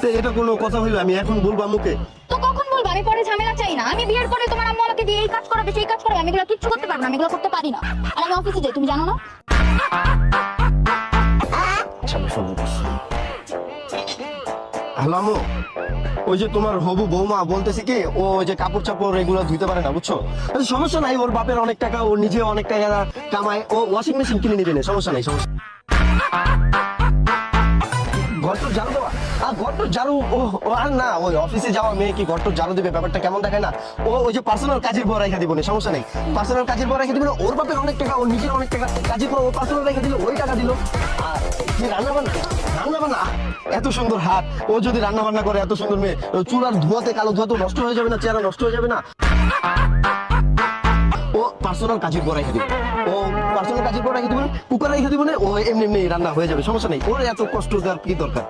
তো এটা কোনো কথা হইলো? আমি এখন বলবো আম্মুকে? তো কখন বলবো? আমি পরে ঝামেলা চাই না। আমি বিয়ের পরে তোমার আম্মু আমাকে দিয়ে এই কাজ করাবে সেই কাজ করাবে, আমি এগুলো কিচ্ছু করতে পারবো না, আমি এগুলো করতে পারি না। আর আমি অফিসে যাই, তুমি জানো না? হ্যালো আম্মু, ওই যে তোমার হবু বৌমা বলতেছি কি, ও ওই যে কাপড় চাপড় এগুলো ধুইতে পারে না, বুঝছো? আচ্ছা, সমস্যা নাই, ওর বাপের অনেক টাকা, ও নিজে অনেক টাকা কামায়, ও ওয়াশিং মেশিন কিনে নিবে না, সমস্যা নাই, সমস্যা। ঘরটোর ঝাড়ু দেওয়া? আর ঘরটোর ঝাড়ু ও আর না, ওই অফিসে যাওয়া মেয়ে কি ঘরটোর ঝাড়ু দিবে? ব্যাপারটা কেমন দেখায় না? ও ওই যে পার্সোনাল কাজের পর রেখে দিব না, সমস্যা নেই, পার্সোনাল কাজের পর রেখে দিব না। ওর বাপের অনেক টাকা, ওর নিজের অনেক টাকা, কাজের পর ও পার্সোনাল রেখে দিল, ওই টাকা দিল। আর যে রান্না বান্না এত সুন্দর হাত, ও যদি রান্না বান্না করে, এত সুন্দর মেয়ে, চুলার ধোয়াতে কালো ধোয়া তো নষ্ট হয়ে যাবে না? চেহারা নষ্ট হয়ে যাবে না? ও পার্সোনাল কাজের পর রেখে দিবে, ও পার্সোনাল কাজের পর রেখে দিবেন, কুকার রেখে দিবেন, ও এমনি এমনি রান্না হয়ে যাবে, সমস্যা নেই। ওর এত কষ্ট দেওয়ার কি দরকার?